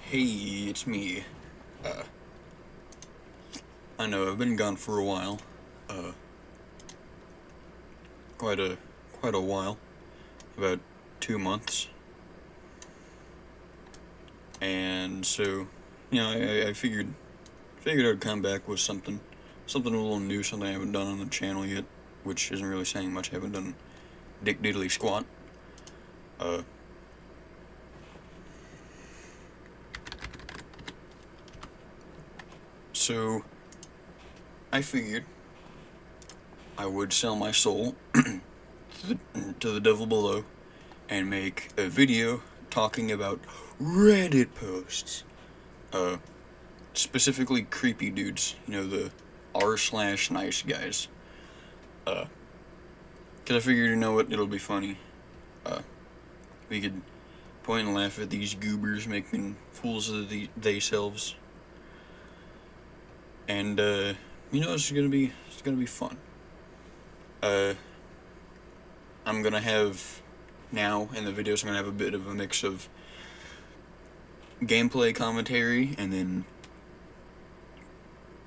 Hey, it's me. I know I've been gone for a while. Uh, quite a quite a while, about 2 months, and so I figured I'd come back with something a little new, something I haven't done on the channel yet, which isn't really saying much. I haven't done dick diddly squat. Uh, so I figured I would sell my soul to the devil below and make a video talking about Reddit posts. Uh, Specifically creepy dudes. The r/nice guys. Uh, cause I figured, it'll be funny. Uh, we could point and laugh at these goobers making fools of theyselves, and it's gonna be fun. Uh, I'm gonna have now in the videos. I'm gonna have a bit of a mix of gameplay commentary and then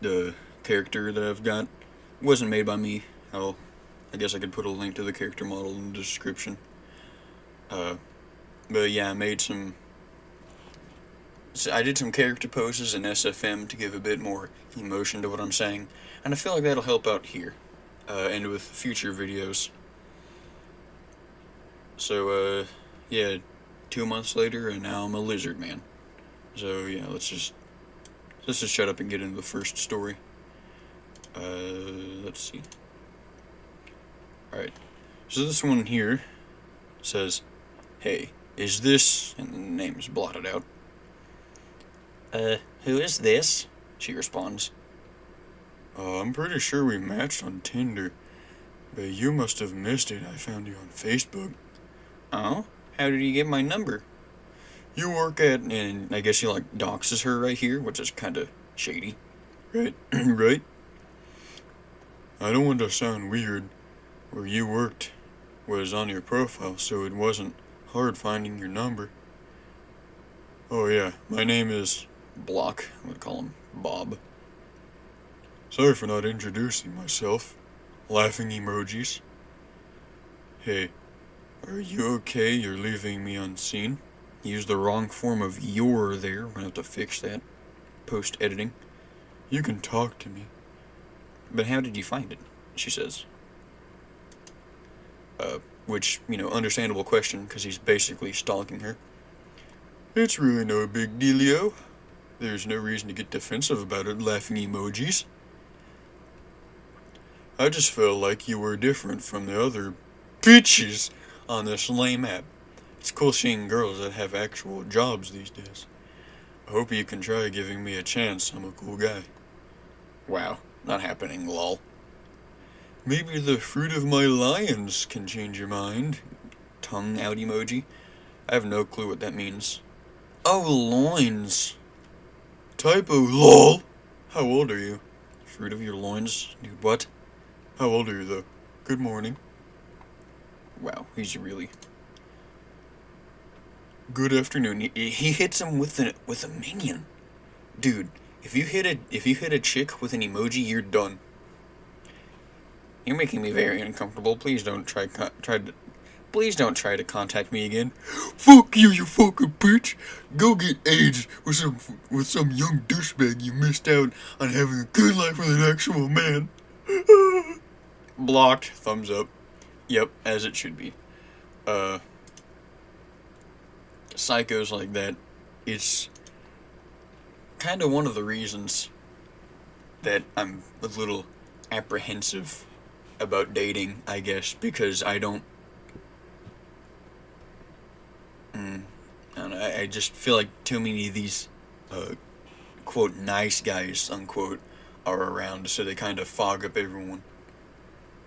the character that I've got wasn't made by me. I guess I could put a link to the character model in the description. Uh, but yeah, I did some character poses in SFM to give a bit more emotion to what I'm saying, and I feel like that'll help out here, and with future videos. So, yeah, 2 months later, and now I'm a lizard man. So yeah, let's just shut up and get into the first story. Let's see. Alright. So this one here says, "Hey, is this," and the name is blotted out. Who is this?" she responds. I'm pretty sure we matched on Tinder, but you must have missed it. I found you on Facebook." "Oh? How did you get my number?" "You work at," and I guess he doxes her right here, which is kinda shady. Right? Right? "I don't want to sound weird. Where you worked was on your profile, so it wasn't hard finding your number." "Oh yeah, my name is Block." I'm gonna call him Bob. "Sorry for not introducing myself." Laughing emojis. "Hey, are you okay? You're leaving me unseen." Use the wrong form of "you're" there. We're gonna have to fix that post-editing. "You can talk to me." "But how did you find it?" she says. Which, understandable question, because he's basically stalking her. "It's really no big dealio. There's no reason to get defensive about it." Laughing emojis. "I just felt like you were different from the other bitches on this lame app. It's cool seeing girls that have actual jobs these days. I hope you can try giving me a chance. I'm a cool guy." Wow, not happening, lol. "Maybe the fruit of my lions can change your mind." Tongue out emoji. I have no clue what that means. Oh, loins. Typo, lol. How old are you? Fruit of your loins? Dude, what? How old are you, though? Good morning. Wow, he's really... Good afternoon. He hits him with a minion. Dude, if you hit a chick with an emoji, you're done. "You're making me very uncomfortable. Please don't please don't try to contact me again." "Fuck you, you fucking bitch. Go get AIDS with some young douchebag you missed out on having a good life with an actual man." Blocked. Thumbs up. Yep, as it should be. Psychos like that, it's kind of one of the reasons that I'm a little apprehensive about dating, I guess, because I don't know, I just feel like too many of these, quote, nice guys, unquote, are around, so they kind of fog up everyone.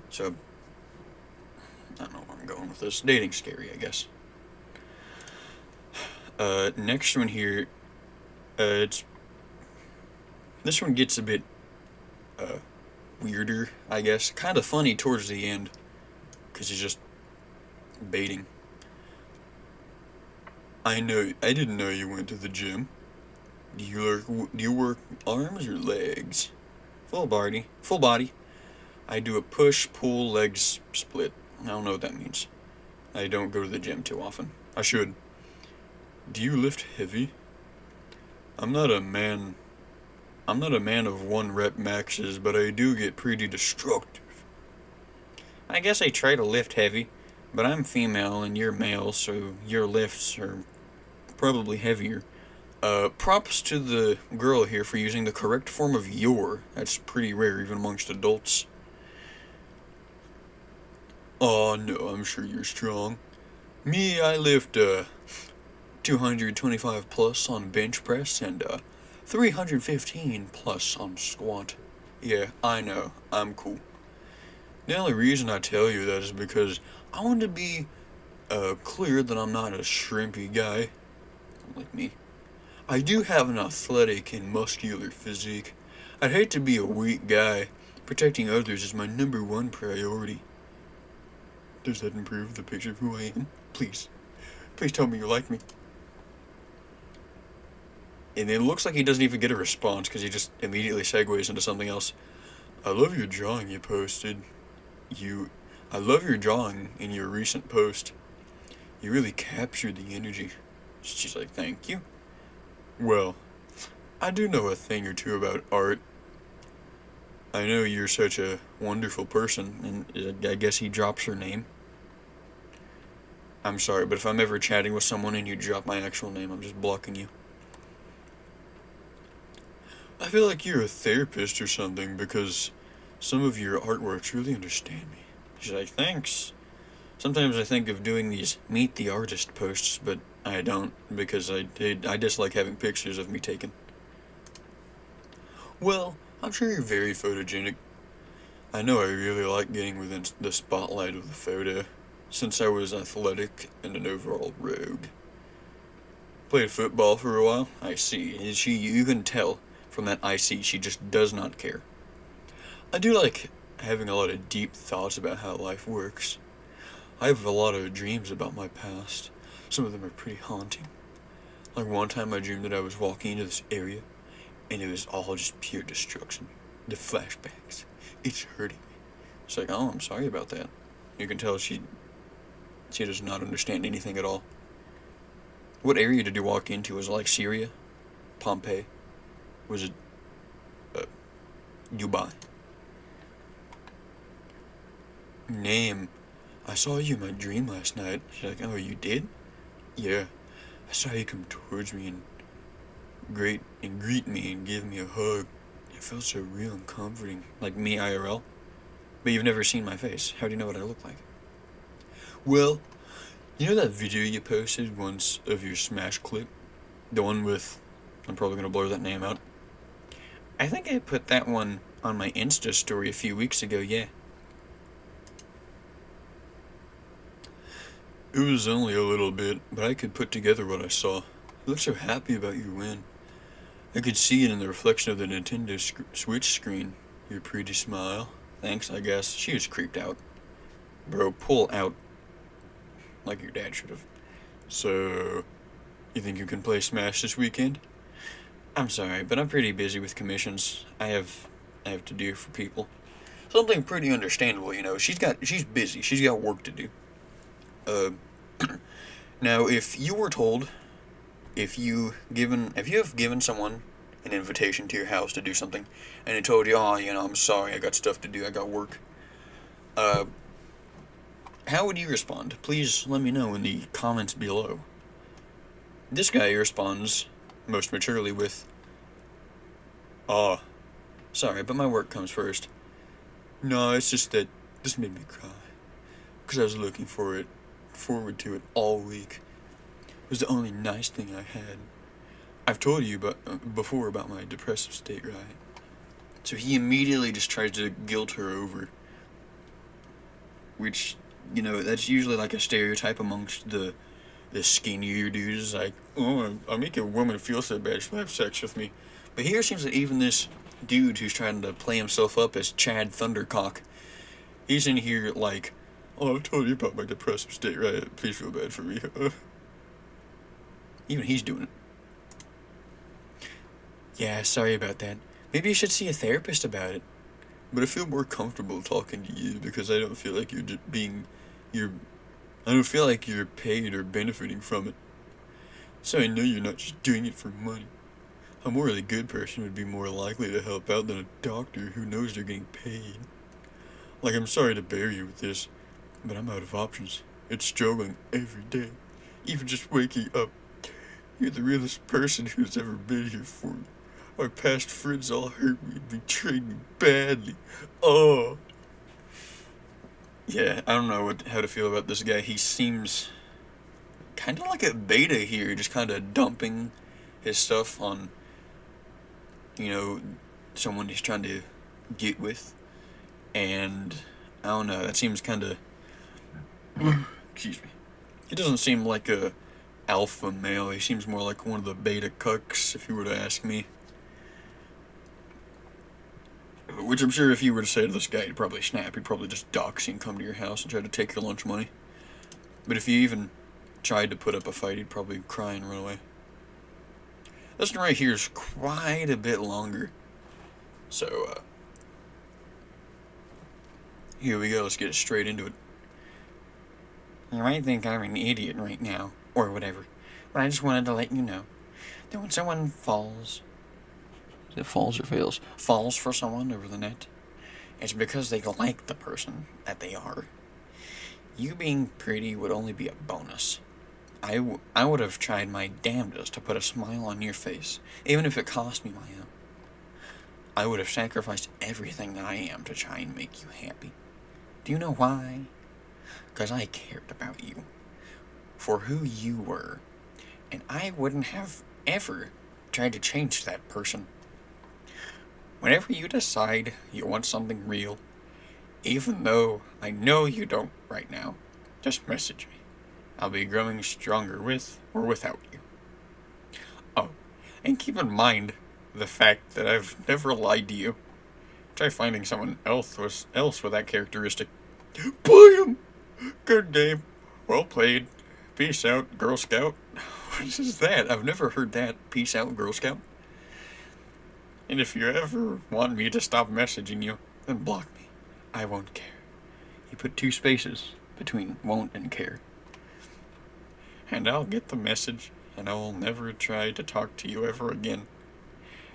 So, I don't know where I'm going with this. Dating's scary, I guess. Next one here, this one gets a bit, weirder, I guess. Kind of funny towards the end, because he's just baiting. I didn't know you went to the gym." Do you work arms or legs? Full body. Full body. I do a push, pull, legs split. I don't know what that means. I don't go to the gym too often. I should. Do you lift heavy? I'm not a man. I'm not a man of one rep maxes, but I do get pretty destructive. I guess I try to lift heavy, but I'm female and you're male, so your lifts are probably heavier. Props to the girl here for using the correct form of your. That's pretty rare even amongst adults. Oh no, I'm sure you're strong. Me, I lift 225 plus on bench press and 315 plus on squat. Yeah, I know, I'm cool. The only reason I tell you that is because I want to be clear that I'm not a shrimpy guy like me. I do have an athletic and muscular physique. I'd hate to be a weak guy. Protecting others is my number one priority. Does that improve the picture of who I am? Please. Please tell me you like me. And it looks like he doesn't even get a response because he just immediately segues into something else. I love your drawing you posted. I love your drawing in your recent post. You really captured the energy. She's like, thank you. Well, I do know a thing or two about art. I know you're such a wonderful person, and I guess he drops her name. I'm sorry, but if I'm ever chatting with someone and you drop my actual name, I'm just blocking you. I feel like you're a therapist or something because some of your artworks really understand me. She's like, thanks. Sometimes I think of doing these meet the artist posts, but I don't because I dislike having pictures of me taken. Well, I'm sure you're very photogenic. I know I really like getting within the spotlight of the photo, since I was athletic and an overall rogue. Played football for a while. I see. You can tell from that I see she just does not care. I do like having a lot of deep thoughts about how life works. I have a lot of dreams about my past. Some of them are pretty haunting. Like one time I dreamed that I was walking into this area and it was all just pure destruction. The flashbacks. It's hurting me. It's like, oh, I'm sorry about that. You can tell she does not understand anything at all. What area did you walk into? Was it like Syria? Pompeii? Was it Dubai? Name. I saw you in my dream last night. She's like, oh, you did? Yeah. I saw you come towards me and greet me and give me a hug. It felt so real and comforting. Like me IRL. But you've never seen my face. How do you know what I look like? Well, you know that video you posted once of your Smash clip? The one with... I'm probably going to blur that name out. I think I put that one on my Insta story a few weeks ago, yeah. It was only a little bit, but I could put together what I saw. You look so happy about your win. I could see it in the reflection of the Nintendo Switch screen. Your pretty smile. Thanks, I guess. She was creeped out. Bro, pull out. Like your dad should have. So, you think you can play Smash this weekend? I'm sorry, but I'm pretty busy with commissions I have to do for people. Something pretty understandable, you know. She's busy. She's got work to do. Now, if you were told, if you have given someone an invitation to your house to do something, and they told you, oh, you know, I'm sorry, I got stuff to do, I got work, how would you respond? Please let me know in the comments below. This guy responds most maturely with, ah, sorry, but my work comes first. No, it's just that this made me cry, because I was looking forward to it all week. It was the only nice thing I had. I've told you before about my depressive state, right? So he immediately just tries to guilt her over, which, you know, that's usually like a stereotype amongst the skinnier dudes, like, oh, I'll make a woman feel so bad she'll have sex with me. But here it seems that even this dude who's trying to play himself up as Chad Thundercock, he's in here like, oh, I've told you about my depressive state, right? Please feel bad for me. Even he's doing it. Yeah, sorry about that. Maybe you should see a therapist about it. But I feel more comfortable talking to you because I don't feel like you're just you're, I don't feel like you're paid or benefiting from it. So I know you're not just doing it for money. A morally good person would be more likely to help out than a doctor who knows they're getting paid. Like, I'm sorry to bear you with this, but I'm out of options. It's struggling every day. Even just waking up. You're the realest person who's ever been here for me. Our past friends all hurt me and betrayed me badly. Oh. Yeah, I don't know how to feel about this guy. He seems kind of like a beta here, just kind of dumping his stuff on, you know, someone he's trying to get with. And I don't know, that seems kind of. Excuse me. He doesn't seem like a alpha male. He seems more like one of the beta cucks, if you were to ask me. Which I'm sure if you were to say to this guy, he'd probably snap. He'd probably just dox you and come to your house and try to take your lunch money. But if you even tried to put up a fight, he'd probably cry and run away. This one right here is quite a bit longer. So, here we go. Let's get straight into it. You might think I'm an idiot right now, or whatever, but I just wanted to let you know that when someone falls, is it falls or fails? Falls for someone over the net, it's because they like the person that they are. You being pretty would only be a bonus. I would have tried my damnedest to put a smile on your face, even if it cost me my own. I would have sacrificed everything that I am to try and make you happy. Do you know why? Because I cared about you, for who you were, and I wouldn't have ever tried to change that person. Whenever you decide you want something real, even though I know you don't right now, just message me. I'll be growing stronger with or without you. Oh, and keep in mind the fact that I've never lied to you. Try finding someone else with that characteristic. Bam! Good game. Well played. Peace out, Girl Scout. What is that? I've never heard that. Peace out, Girl Scout. And if you ever want me to stop messaging you, then block me. I won't care. You put 2 spaces between won't and care. And I'll get the message, and I will never try to talk to you ever again.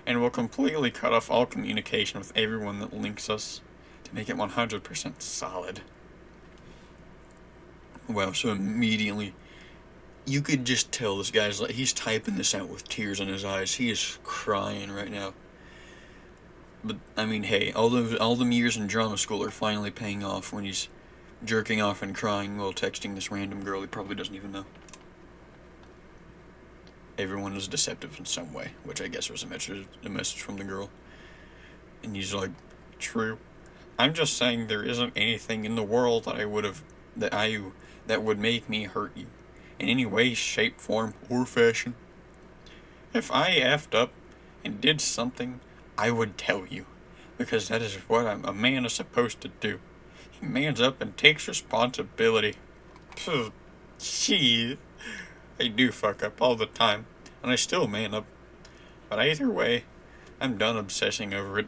And will completely cut off all communication with everyone that links us to make it 100% solid. Wow, so immediately, you could just tell this guy's like, he's typing this out with tears in his eyes. He is crying right now. But, I mean, hey, all them years in drama school are finally paying off when he's jerking off and crying while texting this random girl he probably doesn't even know. Everyone is deceptive in some way, which I guess was a message from the girl. And he's like, true. I'm just saying there isn't anything in the world that would make me hurt you in any way, shape, form, or fashion. If I effed up and did something, I would tell you, because that is what a man is supposed to do. He mans up and takes responsibility. Gee, I do fuck up all the time, and I still man up. But either way, I'm done obsessing over it.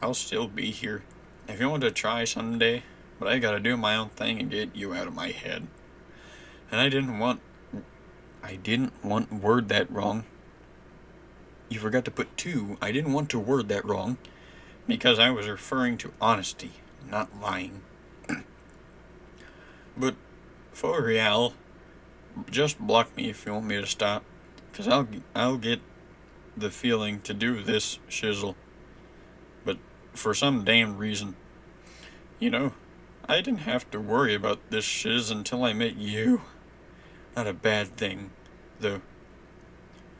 I'll still be here. If you want to try someday, but I gotta do my own thing and get you out of my head. And I didn't want word that wrong. You forgot to put 2. I didn't want to word that wrong, because I was referring to honesty, not lying. But, for real, just block me if you want me to stop, because I'll get the feeling to do this shizzle. But for some damn reason, I didn't have to worry about this shiz until I met you. Not a bad thing, though.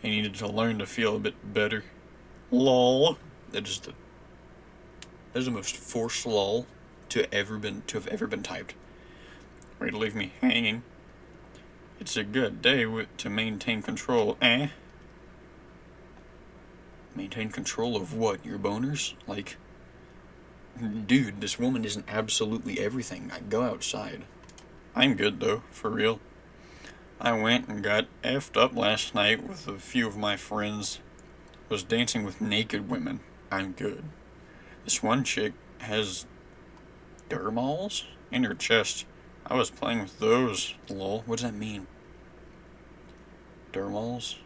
I needed to learn to feel a bit better. Lol. That is the most forced lol to have ever been typed. Way to leave me hanging. It's a good day to maintain control, eh? Maintain control of what? Your boners? Like, dude, this woman isn't absolutely everything. I go outside. I'm good though, for real. I went and got effed up last night with a few of my friends. was dancing with naked women, I'm good. This one chick has dermals in her chest. I was playing with those. Lol. What does that mean? Dermals?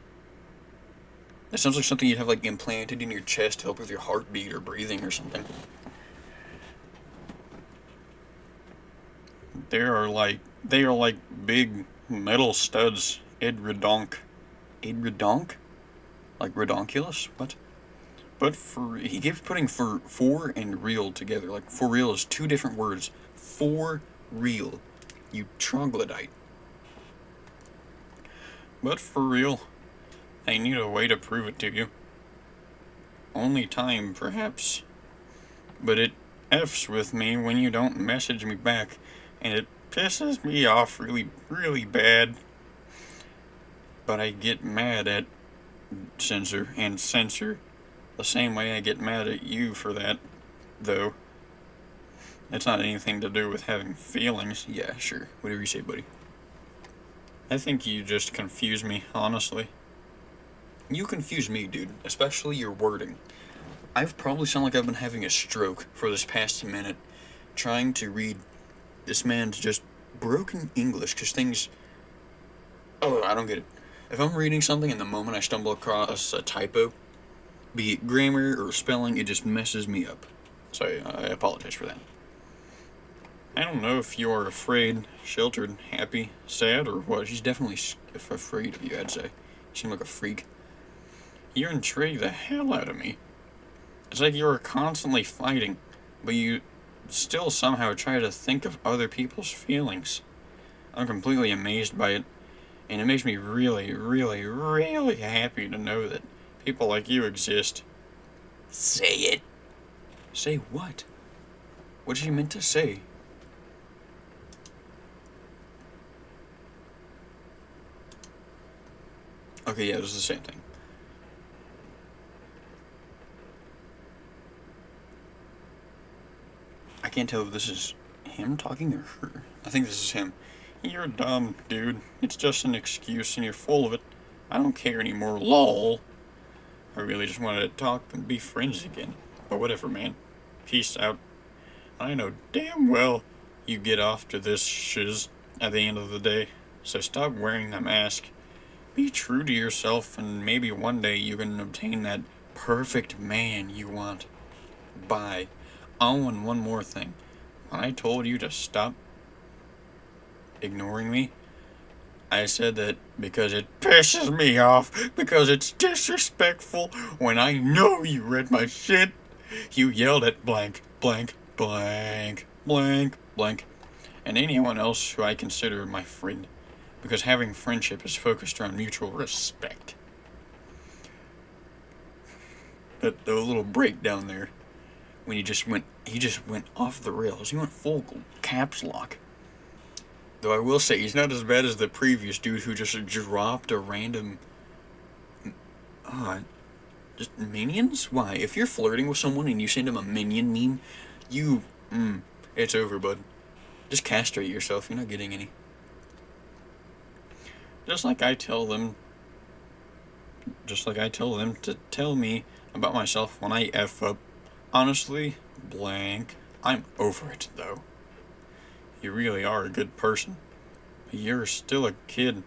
It sounds like something you'd have like implanted in your chest to help with your heartbeat or breathing or something. They are like big metal studs. Edredonk. Edredonk? Like redonkulous? What? But he keeps putting for and real together. Like for real is two different words. For real. You troglodyte. But for real, I need a way to prove it to you. Only time, perhaps. But it F's with me when you don't message me back, and it pisses me off really, really bad. But I get mad at censor and censor the same way I get mad at you for that, though. It's not anything to do with having feelings. Yeah, sure. Whatever you say, buddy. I think you just confuse me, honestly. You confuse me, dude. Especially your wording. I've probably sound like I've been having a stroke for this past minute trying to read this man's just broken English, because things... Oh, I don't get it. If I'm reading something and the moment I stumble across a typo, be it grammar or spelling, it just messes me up. So I apologize for that. I don't know if you are afraid, sheltered, happy, sad, or what. She's definitely afraid of you, I'd say. You seem like a freak. You intrigue the hell out of me. It's like you are constantly fighting, but you still somehow try to think of other people's feelings. I'm completely amazed by it, and it makes me really, really, really happy to know that people like you exist. Say it. Say what? What did you meant to say? Okay, yeah, it was the same thing. I can't tell if this is him talking or her. I think this is him. You're dumb, dude. It's just an excuse and you're full of it. I don't care anymore, lol. I really just wanted to talk and be friends again. But whatever, man. Peace out. I know damn well you get off to this shiz at the end of the day. So stop wearing that mask. Be true to yourself, and maybe one day you can obtain that perfect man you want. Bye. Oh, and one more thing. When I told you to stop ignoring me, I said that because it pisses me off, because it's disrespectful when I know you read my shit. You yelled at blank, blank, blank, blank, blank, and anyone else who I consider my friend. Because having friendship is focused around mutual respect. The little breakdown there, when he just went off the rails. He went full caps lock. Though I will say, he's not as bad as the previous dude who just dropped a random... just minions? Why? If you're flirting with someone and you send him a minion meme, it's over, bud. Just castrate yourself. You're not getting any. Just like I tell them to tell me about myself when I F up. Honestly, blank. I'm over it, though. You really are a good person. But you're still a kid,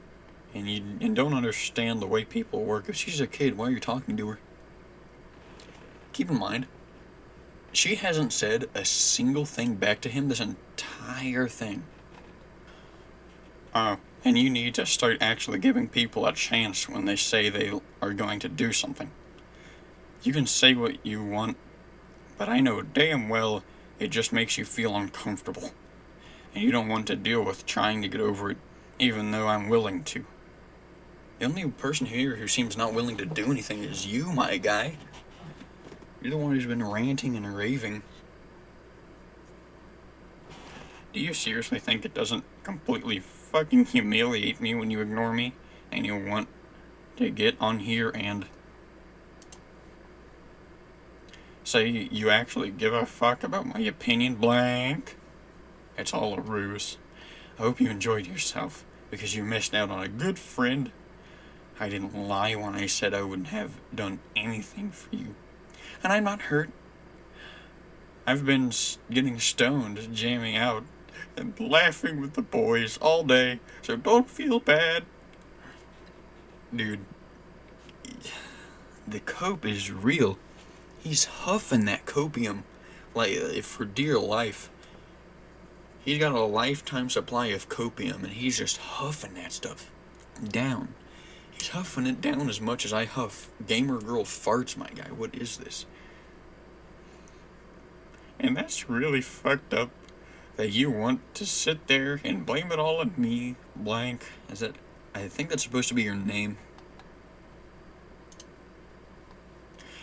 and don't understand the way people work. If she's a kid, why are you talking to her? Keep in mind, she hasn't said a single thing back to him this entire thing. And you need to start actually giving people a chance when they say they are going to do something. You can say what you want, but I know damn well it just makes you feel uncomfortable. And you don't want to deal with trying to get over it, even though I'm willing to. The only person here who seems not willing to do anything is you, my guy. You're the one who's been ranting and raving. Do you seriously think it doesn't completely fucking humiliate me when you ignore me and you want to get on here and say you actually give a fuck about my opinion, blank? It's all a ruse. I hope you enjoyed yourself, because you missed out on a good friend. I didn't lie when I said I wouldn't have done anything for you. And I'm not hurt. I've been getting stoned, jamming out, and laughing with the boys all day, so don't feel bad. Dude, the cope is real. He's huffing that copium like for dear life. He's got a lifetime supply of copium, and he's just huffing that stuff down. He's huffing it down as much as I huff gamer girl farts, my guy. What is this? And that's really fucked up that you want to sit there and blame it all on me, blank. Is it? I think that's supposed to be your name.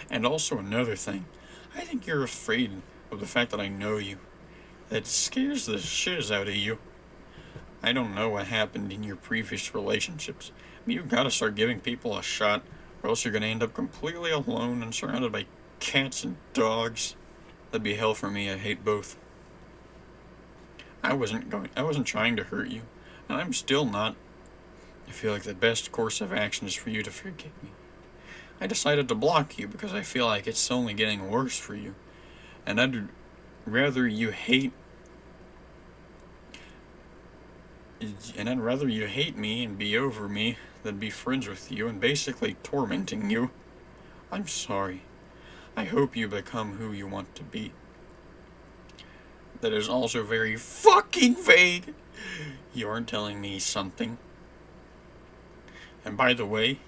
And also another thing, I think you're afraid of the fact that I know you. That scares the shiz out of you. I don't know what happened in your previous relationships. You gotta start giving people a shot, or else you're gonna end up completely alone and surrounded by cats and dogs. That'd be hell for me. I hate both. I wasn't trying to hurt you, and I'm still not. I feel like the best course of action is for you to forgive me. I decided to block you because I feel like it's only getting worse for you, and I'd rather you hate me and be over me than be friends with you and basically tormenting you. I'm sorry. I hope you become who you want to be. That is also very fucking vague. You aren't telling me something. And by the way,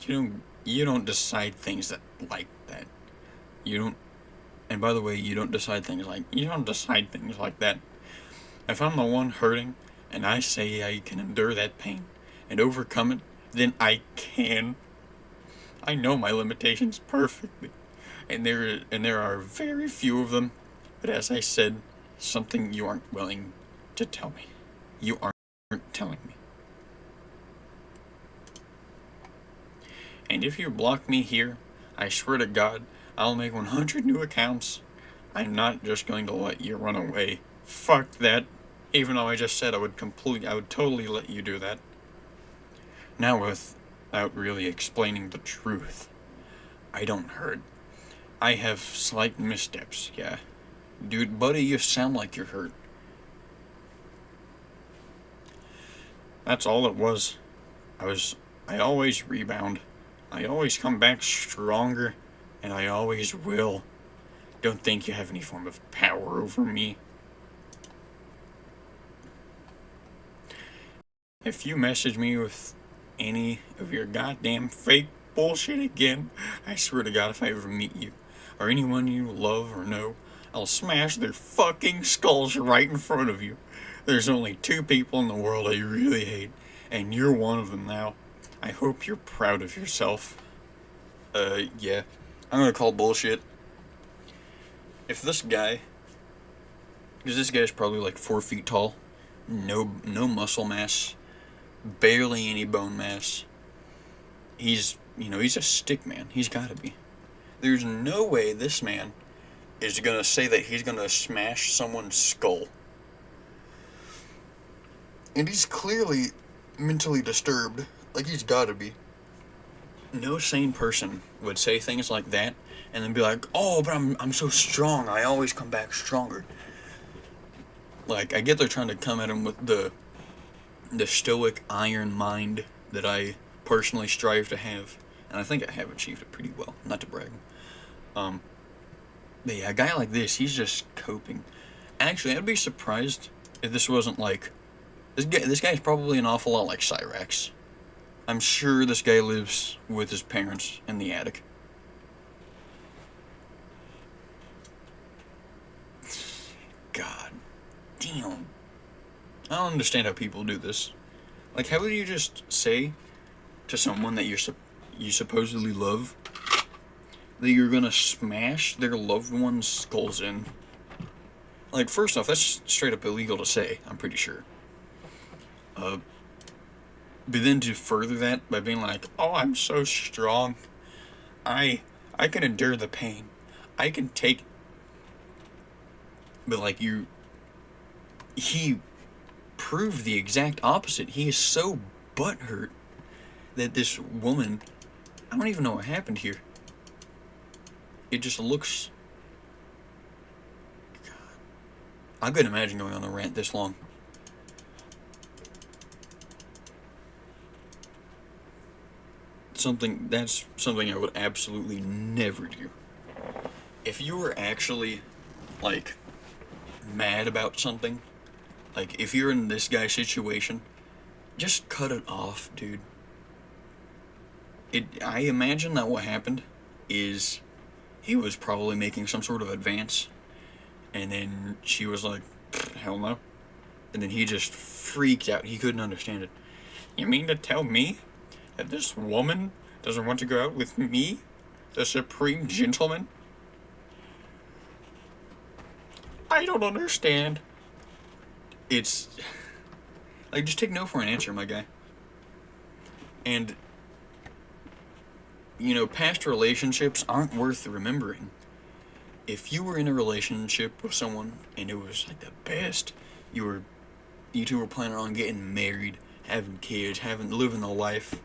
you don't decide things like that. You don't. And by the way, you don't decide things like that. If I'm the one hurting, and I say I can endure that pain and overcome it, then I can. I know my limitations perfectly, and there are very few of them. But as I said, something you aren't willing to tell me. You aren't telling me. And if you block me here, I swear to God, I'll make 100 new accounts. I'm not just going to let you run away. Fuck that. Even though I just said I would totally let you do that. Now without really explaining the truth, I don't hurt. I have slight missteps, yeah. Dude, buddy, you sound like you're hurt. That's all it was. I always rebound. I always come back stronger, and I always will. Don't think you have any form of power over me. If you message me with any of your goddamn fake bullshit again, I swear to God, if I ever meet you, or anyone you love or know, I'll smash their fucking skulls right in front of you. There's only 2 people in the world I really hate, and you're one of them now. I hope you're proud of yourself. Yeah. I'm gonna call bullshit. If this guy, because this guy's probably like 4 feet tall, no muscle mass, barely any bone mass. He's a stick man. He's gotta be. There's no way this man is gonna say that he's gonna smash someone's skull. And he's clearly mentally disturbed. Like, he's gotta be. No sane person would say things like that and then be like, oh, but I'm so strong. I always come back stronger. Like, I get they're trying to come at him with the stoic iron mind that I personally strive to have. And I think I have achieved it pretty well. Not to brag. But yeah, a guy like this, he's just coping. Actually, I'd be surprised if this wasn't like... This guy's probably an awful lot like Cyrax. I'm sure this guy lives with his parents in the attic. God damn. I don't understand how people do this. Like, how would you just say to someone that you supposedly love that you're gonna smash their loved one's skulls in? Like, first off, that's straight up illegal to say, I'm pretty sure. But then to further that by being like, oh, I'm so strong. I can endure the pain. I can take... But like, he proved the exact opposite. He is so butthurt that this woman, I don't even know what happened here. It just looks... God. I couldn't imagine going on a rant this long. That's something I would absolutely never do. If you were actually, like, mad about something, like, if you're in this guy's situation, just cut it off, dude. I imagine that what happened is he was probably making some sort of advance, and then she was like, hell no. And then he just freaked out. He couldn't understand it. You mean to tell me that this woman doesn't want to go out with me, the supreme gentleman? I don't understand. It's... like, just take no for an answer, my guy. And, you know, past relationships aren't worth remembering. If you were in a relationship with someone and it was, like, the best, you two were planning on getting married, having kids, living the life,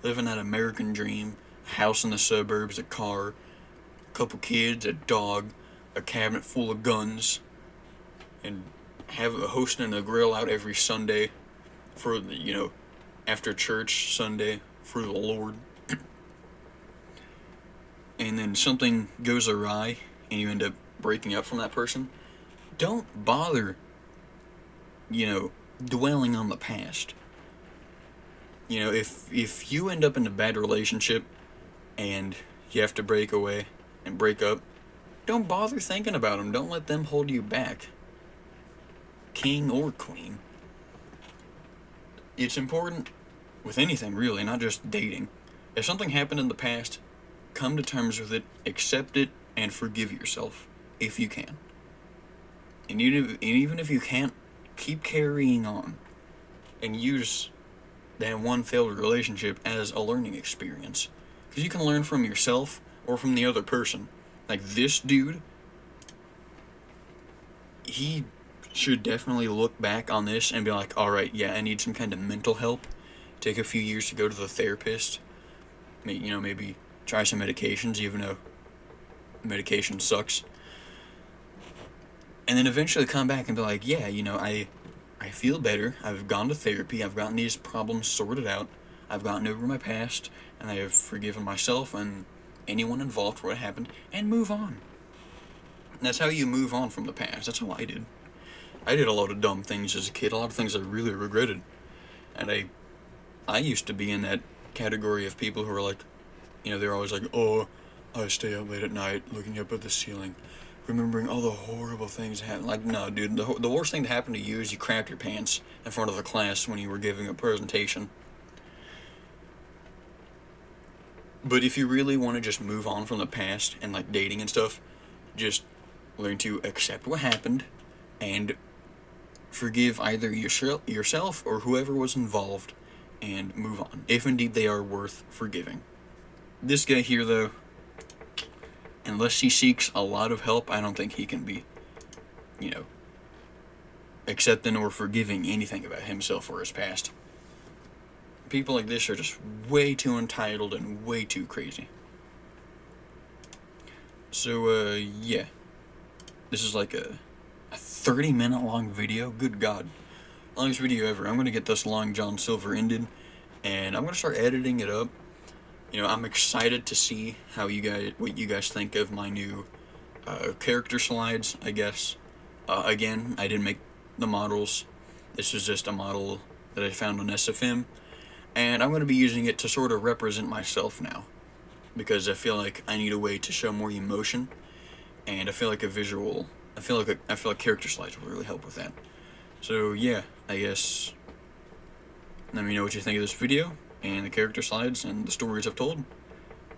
living that American dream, a house in the suburbs, a car, a couple kids, a dog, a cabinet full of guns, and hosting a grill out every Sunday for the, you know, after church Sunday for the Lord. And then something goes awry and you end up breaking up from that person. Don't bother, you know, dwelling on the past. You know, if you end up in a bad relationship and you have to break away and break up, don't bother thinking about them. Don't let them hold you back. King or queen. It's important with anything, really, not just dating. If something happened in the past, come to terms with it, accept it, and forgive yourself, if you can. And even if you can't, keep carrying on. And use that one failed relationship as a learning experience. Because you can learn from yourself or from the other person. Like, this dude, he should definitely look back on this and be like, alright, yeah, I need some kind of mental help. Take a few years to go to the therapist. You know, maybe try some medications, even though medication sucks. And then eventually come back and be like, yeah, you know, I feel better. I've gone to therapy. I've gotten these problems sorted out. I've gotten over my past, and I have forgiven myself and anyone involved for what happened, and move on. And that's how you move on from the past. That's how I did. I did a lot of dumb things as a kid, a lot of things I really regretted. And I used to be in that category of people who are like, you know, they're always like, oh, I stay up late at night looking up at the ceiling, remembering all the horrible things that happened. Like, no, dude, the worst thing that happened to you is you crapped your pants in front of the class when you were giving a presentation. But if you really want to just move on from the past and, like, dating and stuff, just learn to accept what happened and forgive either yourself or whoever was involved and move on, if indeed they are worth forgiving. This guy here, though, unless he seeks a lot of help, I don't think he can be, you know, accepting or forgiving anything about himself or his past. People like this are just way too entitled and way too crazy. So, yeah. This is like a 30-minute long video. Good God. Longest video ever. I'm going to get this Long John Silver ended, and I'm going to start editing it up. You know, I'm excited to see what you guys think of my new character slides, I guess. Again, I didn't make the models. This is just a model that I found on SFM, and I'm going to be using it to sort of represent myself now, because I feel like I need a way to show more emotion, and I feel like character slides will really help with that. So yeah, I guess let me know what you think of this video and the character slides and the stories I've told.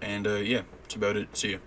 And yeah, that's about it. See ya.